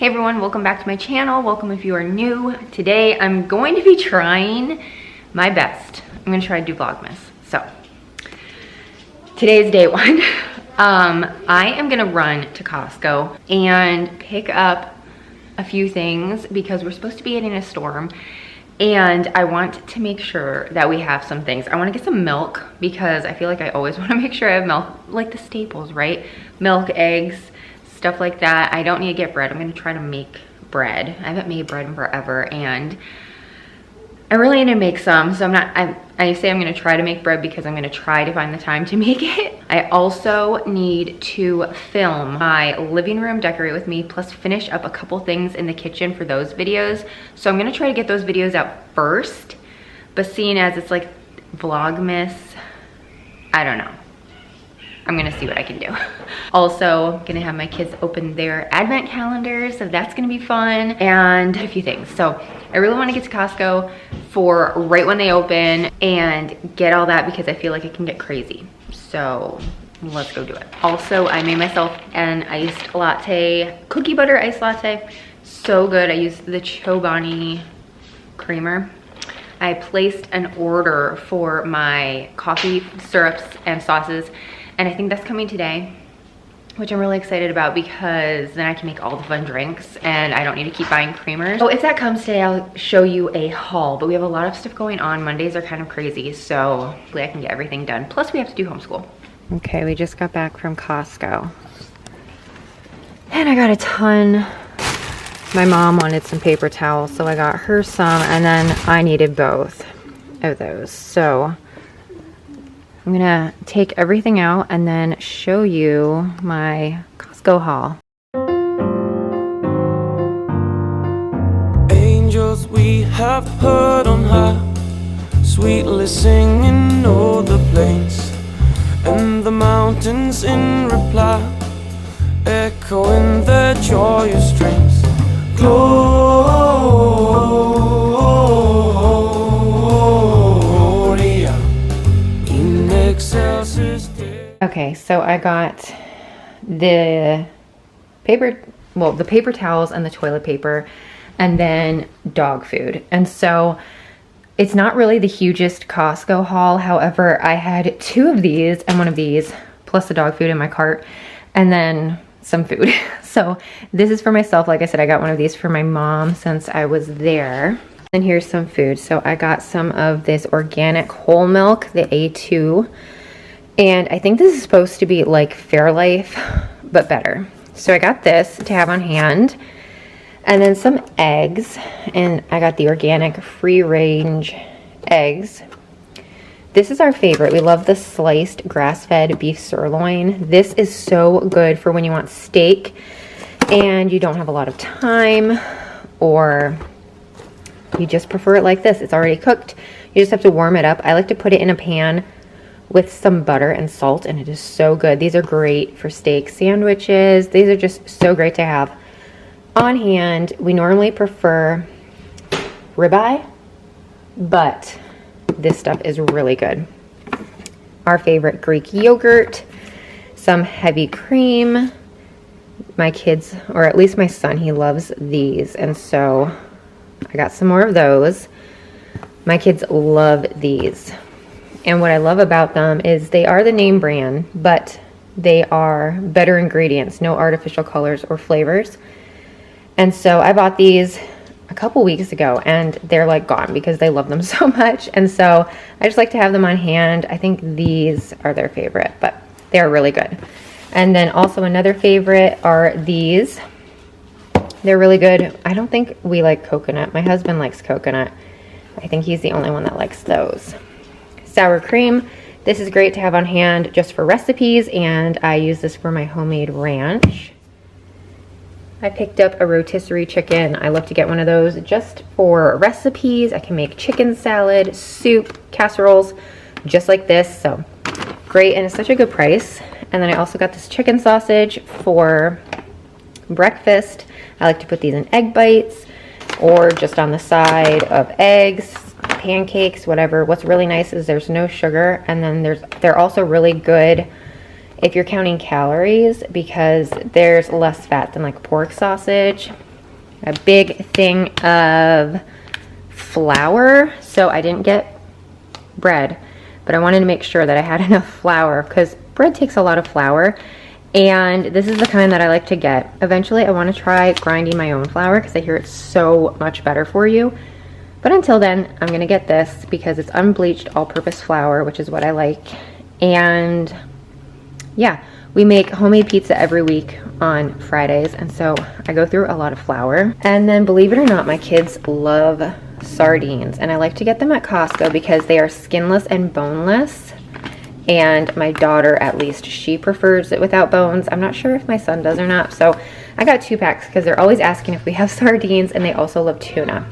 Hey everyone, welcome back to my channel. Welcome if you are new. Today I'm going to be trying my best. I'm gonna try to do Vlogmas. So today's day one. I am gonna run to Costco and pick up a few things because we're supposed to be getting a storm, and I want to make sure that we have some things. I want to get some milk because I feel like I always want to make sure I have milk, like the staples, right? Milk, eggs, stuff like that. I don't need to get bread. I'm gonna try to make bread. I haven't made bread in forever, and I really need to make some. So I say I'm gonna try to make bread because I'm gonna try to find the time to make it. I also need to film my living room, decorate with me, plus finish up a couple things in the kitchen for those videos. So I'm gonna try to get those videos out first, but seeing as it's like Vlogmas, I don't know. I'm gonna see what I can do. Also, gonna have my kids open their advent calendars, so that's gonna be fun, and a few things. So I really wanna get to Costco for right when they open and get all that because I feel like it can get crazy. So let's go do it. Also, I made myself an iced latte, cookie butter iced latte. So good. I used the Chobani creamer. I placed an order for my coffee syrups and sauces, and I think that's coming today, which I'm really excited about because then I can make all the fun drinks and I don't need to keep buying creamers. So if that comes today, I'll show you a haul, but we have a lot of stuff going on. Mondays are kind of crazy, so hopefully I can get everything done. Plus we have to do homeschool. Okay, we just got back from Costco and I got a ton. My mom wanted some paper towels, so I got her some, and then I needed both of those. So I'm gonna take everything out and then show you my Costco haul. Angels we have heard on high, sweetly singing o'er the plains, and the mountains in reply, echoing their joyous strains. Gloria in excelsis Deo. Okay, so I got the paper towels and the toilet paper, and then dog food. And so it's not really the hugest Costco haul. However, I had two of these and one of these, plus the dog food in my cart, and then some food. So this is for myself. Like I said, I got one of these for my mom since I was there. And here's some food. So I got some of this organic whole milk, the A2. And I think this is supposed to be like Fairlife, but better. So I got this to have on hand. And then some eggs. And I got the organic free range eggs. This is our favorite. We love the sliced grass-fed beef sirloin. This is so good for when you want steak and you don't have a lot of time, or you just prefer it like this. It's already cooked. You just have to warm it up. I like to put it in a pan with some butter and salt, and it is so good. These are great for steak sandwiches. These are just so great to have on hand. We normally prefer ribeye, but this stuff is really good. Our favorite Greek yogurt, some heavy cream. My kids, or at least my son, he loves these, and so I got some more of those. My kids love these, and what I love about them is they are the name brand, but they are better ingredients, no artificial colors or flavors. And so I bought these a couple weeks ago, and they're like gone because they love them so much, and so I just like to have them on hand. I think these are their favorite, but they're really good. And then also another favorite are these. They're really good. I don't think we like coconut. My husband likes coconut. I think he's the only one that likes those. Sour cream. This is great to have on hand just for recipes, and I use this for my homemade ranch. I picked up a rotisserie chicken. I love to get one of those just for recipes. I can make chicken salad, soup, casseroles, just like this. So great, and it's such a good price. And then I also got this chicken sausage for breakfast. I like to put these in egg bites or just on the side of eggs, pancakes, whatever. What's really nice is there's no sugar, and then they're also really good if you're counting calories because there's less fat than like pork sausage. a big thing of flour. So I didn't get bread, but I wanted to make sure that I had enough flour because bread takes a lot of flour. And this is the kind that I like to get. Eventually I want to try grinding my own flour because I hear it's so much better for you. But until then, I'm gonna get this because it's unbleached all-purpose flour, which is what I like. And yeah, we make homemade pizza every week on Fridays, and so I go through a lot of flour. And then believe it or not, my kids love sardines, and I like to get them at Costco because they are skinless and boneless. And my daughter, at least, she prefers it without bones. I'm not sure if my son does or not. So I got 2 packs because they're always asking if we have sardines, and they also love tuna.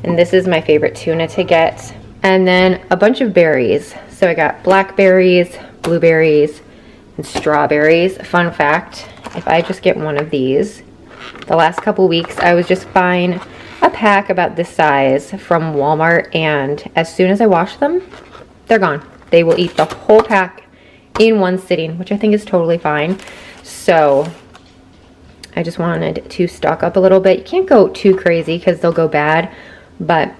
And this is my favorite tuna to get. And then a bunch of berries. So I got blackberries, blueberries, and strawberries. Fun fact, if I just get one of these, the last couple weeks I was just buying a pack about this size from Walmart, and as soon as I wash them, they're gone. They will eat the whole pack in one sitting, which I think is totally fine. So I just wanted to stock up a little bit. You can't go too crazy because they'll go bad, but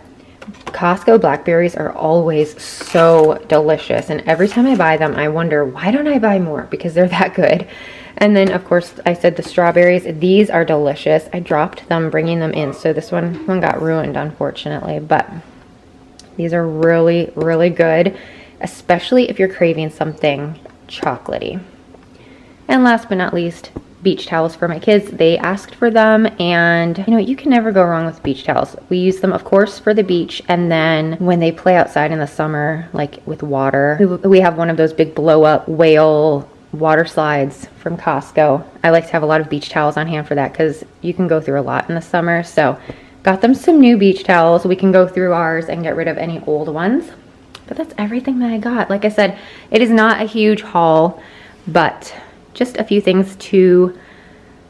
Costco blackberries are always so delicious, and every time I buy them I wonder, why don't I buy more? Because they're that good. And then of course I said the strawberries, these are delicious. I dropped them bringing them in, so this one got ruined unfortunately, but these are really, really good, especially if you're craving something chocolatey. And last but not least, beach towels for my kids. They asked for them, and you know, you can never go wrong with beach towels. We use them of course for the beach, and then when they play outside in the summer, like with water, we have one of those big blow up whale water slides from Costco. I like to have a lot of beach towels on hand for that because you can go through a lot in the summer. So got them some new beach towels. We can go through ours and get rid of any old ones. But that's everything that I got. Like I said, it is not a huge haul, but just a few things to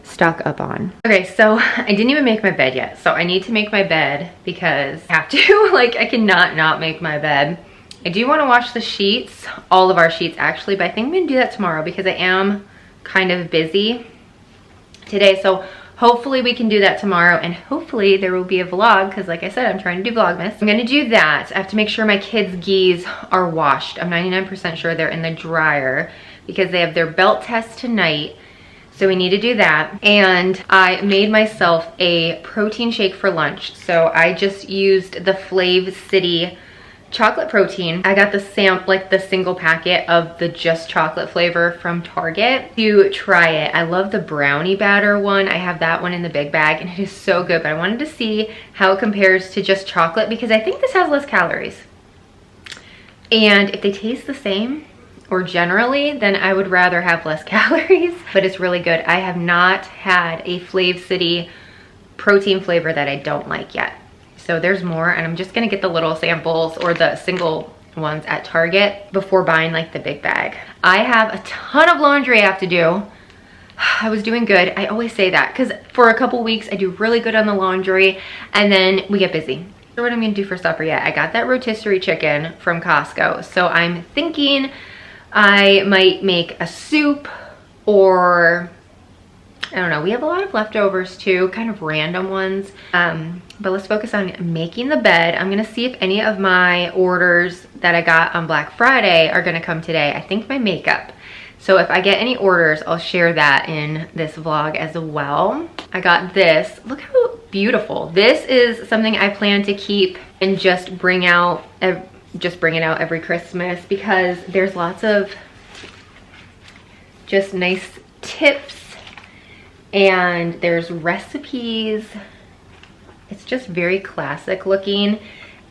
stock up on. Okay, so I didn't even make my bed yet. So I need to make my bed because I have to. Like, I cannot not make my bed. I do want to wash the sheets, all of our sheets actually, but I think I'm gonna do that tomorrow because I am kind of busy today. So hopefully we can do that tomorrow, and hopefully there will be a vlog because like I said, I'm trying to do Vlogmas. I'm gonna do that. I have to make sure my kids' geese are washed. I'm 99% sure they're in the dryer because they have their belt test tonight. So we need to do that. And I made myself a protein shake for lunch. So I just used the Flav City chocolate protein. I got the single packet of the just chocolate flavor from Target to try it. I love the brownie batter one. I have that one in the big bag and it is so good, but I wanted to see how it compares to just chocolate because I think this has less calories. And if they taste the same, or generally, then I would rather have less calories, but it's really good. I have not had a Flav City protein flavor that I don't like yet. So there's more, and I'm just gonna get the little samples or the single ones at Target before buying like the big bag. I have a ton of laundry I have to do. I was doing good. I always say that because for a couple weeks I do really good on the laundry and then we get busy. So what I'm gonna do for supper yet. I got that rotisserie chicken from Costco. So I'm thinking I might make a soup, or I don't know, we have a lot of leftovers too, kind of random ones. But let's focus on making the bed. I'm gonna see if any of my orders that I got on Black Friday are gonna come today. I think my makeup. So if I get any orders, I'll share that in this vlog as well. I got this, look how beautiful. This is something I plan to keep and just bring out every Christmas because there's lots of just nice tips and there's recipes. It's just very classic looking.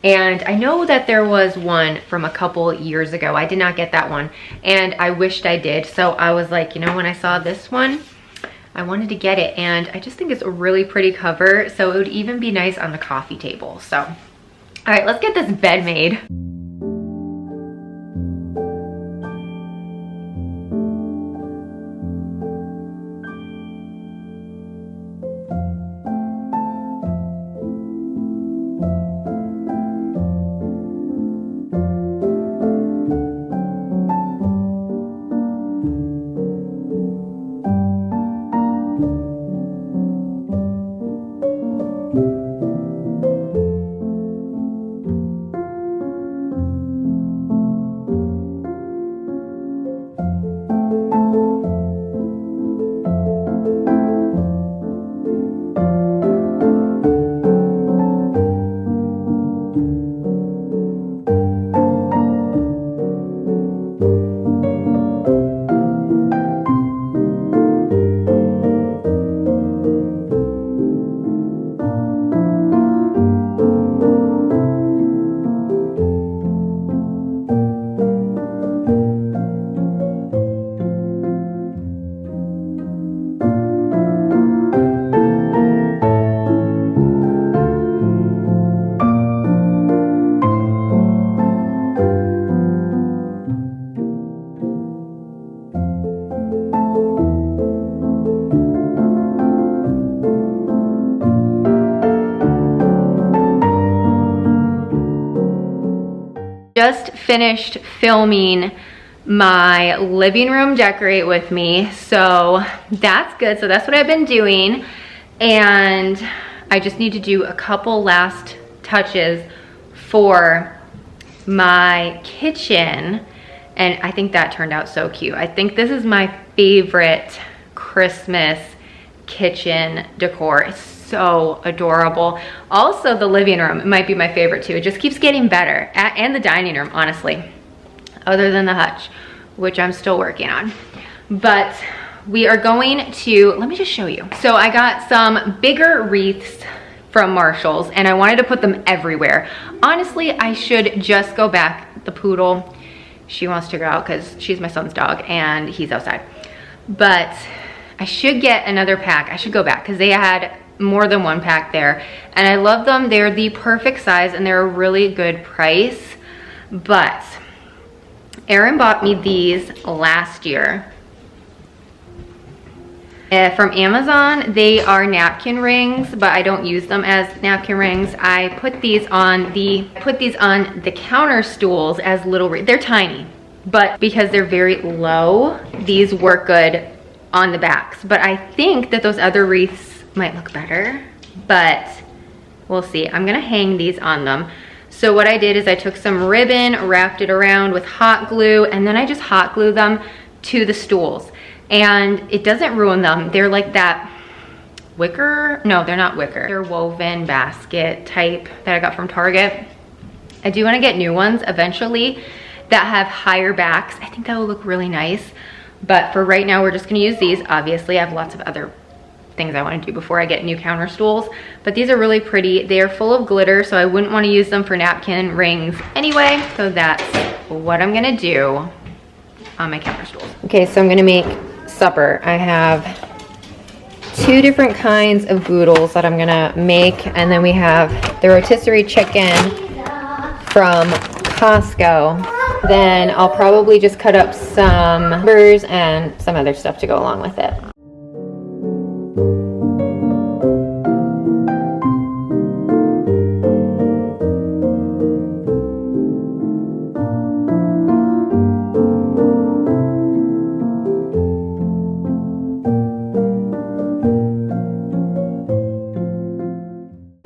And I know that there was one from a couple years ago. I did not get that one and I wished I did. So I was like, you know, when I saw this one, I wanted to get it, and I just think it's a really pretty cover. So it would even be nice on the coffee table. So, all right, let's get this bed made. just finished filming my living room decorate with me, so that's good. So that's what I've been doing, and I just need to do a couple last touches for my kitchen, and I think that turned out so cute. I think this is my favorite Christmas kitchen decor. It's so adorable. Also, the living room might be my favorite too. It just keeps getting better, and the dining room, honestly, other than the hutch, which I'm still working on. But we are going to, let me just show you. So I got some bigger wreaths from Marshall's, and I wanted to put them everywhere. Honestly, I should just go back. The poodle, she wants to go out because she's my son's dog and he's outside. But I should get another pack. I should go back because they had more than one pack there, and I love them. They're the perfect size and they're a really good price. But Aaron bought me these last year from Amazon. They are napkin rings, but I don't use them as napkin rings. I put these on the counter stools as little, they're tiny, but because they're very low, these work good on the backs. But I think that those other wreaths might look better, but we'll see. I'm gonna hang these on them. So what I did is I took some ribbon, wrapped it around with hot glue, and then I just hot glued them to the stools. And it doesn't ruin them. They're like that wicker, no, they're not wicker. They're woven basket type that I got from Target. I do wanna get new ones eventually that have higher backs. I think that will look really nice. But for right now, we're just gonna use these. Obviously, I have lots of other things I wanna do before I get new counter stools. But these are really pretty. They are full of glitter, so I wouldn't wanna use them for napkin rings anyway. So that's what I'm gonna do on my counter stools. Okay, so I'm gonna make supper. I have 2 different kinds of boodles that I'm gonna make, and then we have the rotisserie chicken from Costco. Then I'll probably just cut up some burgers and some other stuff to go along with it.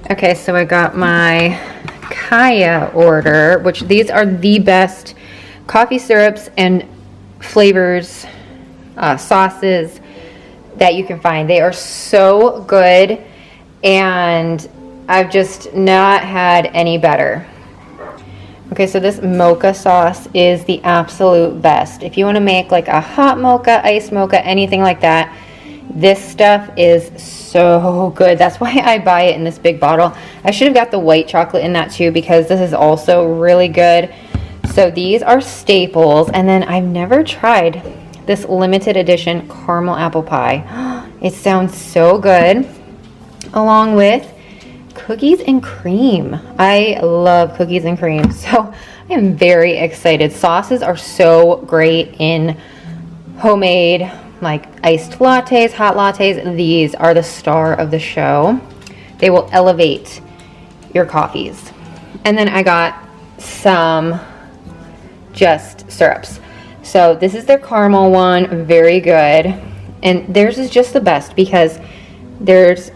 Okay, so I got my Kaya order, which these are the best coffee syrups and flavors, sauces that you can find. They are so good, and I've just not had any better. Okay, so this mocha sauce is the absolute best. If you want to make like a hot mocha, iced mocha, anything like that, this stuff is so good. That's why I buy it in this big bottle. I should have got the white chocolate in that too, because this is also really good. So these are staples. And then I've never tried this limited edition caramel apple pie. It sounds so good, along with cookies and cream. I love cookies and cream, so I am very excited. Sauces are so great in homemade, like iced lattes, hot lattes. These are the star of the show. They will elevate your coffees. And then I got some just syrups. So this is their caramel one, very good. And theirs is just the best because there's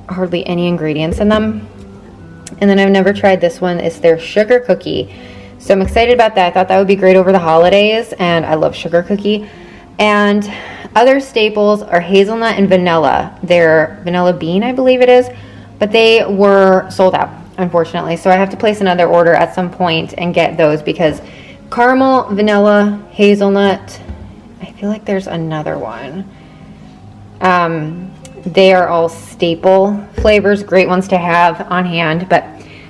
hardly any ingredients in them. And then I've never tried this one. It's their sugar cookie. So I'm excited about that. I thought that would be great over the holidays, and I love sugar cookie. And other staples are hazelnut and vanilla. They're vanilla bean, I believe it is, but they were sold out, unfortunately. So I have to place another order at some point and get those, because caramel, vanilla, hazelnut, I feel like there's another one. They are all staple flavors, great ones to have on hand. But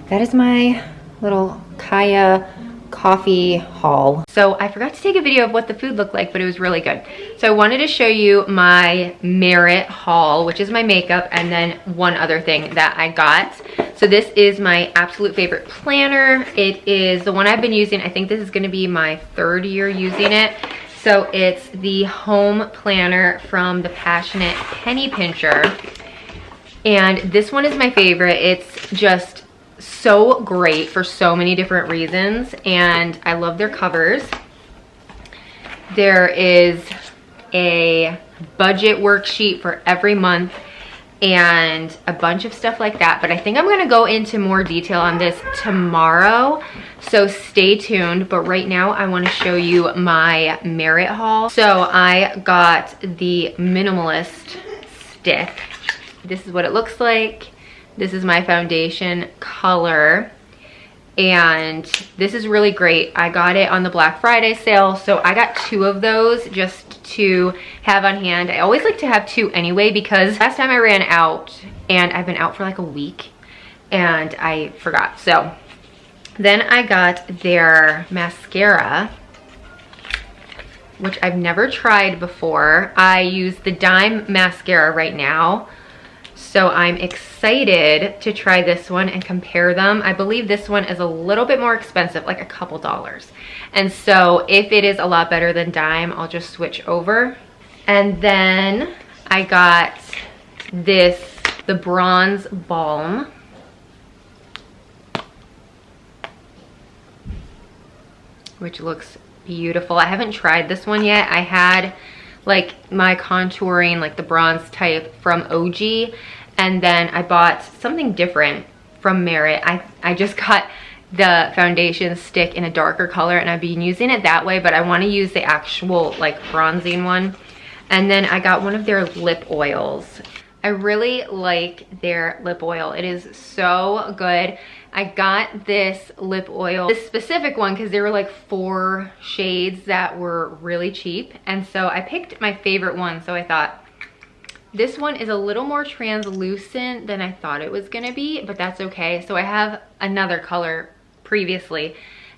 that is my little Kaya coffee haul. So I forgot to take a video of what the food looked like, but it was really good. So I wanted to show you my Merit haul, which is my makeup, and then one other thing that I got. So this is my absolute favorite planner. It is the one I've been using. I think this is going to be my 3rd year using it. So it's the home planner from the Passionate Penny Pincher. And this one is my favorite. It's just so great for so many different reasons, and I love their covers. There is a budget worksheet for every month and a bunch of stuff like that, but I think I'm gonna go into more detail on this tomorrow, so stay tuned. But right now I want to show you my Merit haul. So I got the Minimalist stick. This is what it looks like. This is my foundation color, and this is really great. I got it on the Black Friday sale, so I got 2 of those just to have on hand. I always like to have 2 anyway, because last time I ran out, and I've been out for like a week and I forgot. So then I got their mascara, which I've never tried before. I use the Dime mascara right now, so I'm excited to try this one and compare them. I believe this one is a little bit more expensive, like a couple dollars. And so if it is a lot better than Dime, I'll just switch over. And then I got the Bronze Balm. Which looks beautiful. I haven't tried this one yet. I had like my contouring, like the bronze type from OG, and then I bought something different from Merit. I just got the foundation stick in a darker color, and I've been using it that way, but I want to use the actual like bronzing one. And then I got one of their lip oils. I really like their lip oil. It is so good. I got this lip oil, this specific one, because there were like 4 shades that were really cheap. And so I picked my favorite one. So I thought this one is a little more translucent than I thought it was gonna be, but that's okay. So I have another color previously,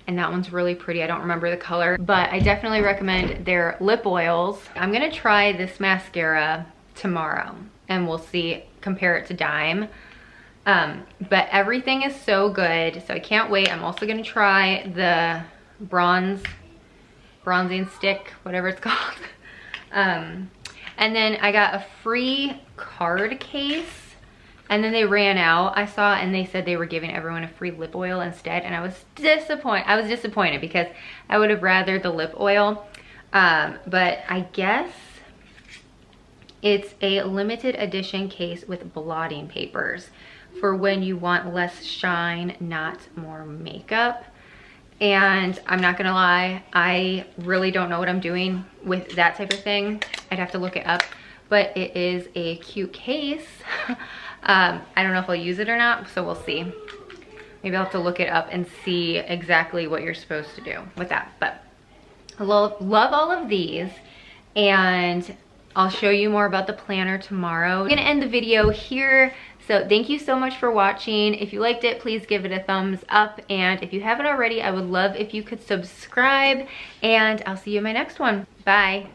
and that one's really pretty. I don't remember the color, but I definitely recommend their lip oils. I'm gonna try this mascara tomorrow and we'll see, compare it to Dime. But everything is so good, so I can't wait. I'm also gonna try the bronzing stick, whatever it's called. And then I got a free card case, and then they ran out, I saw, and they said they were giving everyone a free lip oil instead, and I was disappointed because I would have rather the lip oil. But I guess it's a limited edition case with blotting papers for when you want less shine, not more makeup. And I'm not gonna lie, I really don't know what I'm doing with that type of thing. I'd have to look it up, but it is a cute case. I don't know if I'll use it or not, so we'll see. Maybe I'll have to look it up and see exactly what you're supposed to do with that. But I love all of these, and I'll show you more about the planner tomorrow. I'm gonna end the video here. So thank you so much for watching. If you liked it, please give it a thumbs up. And if you haven't already, I would love if you could subscribe, and I'll see you in my next one. Bye.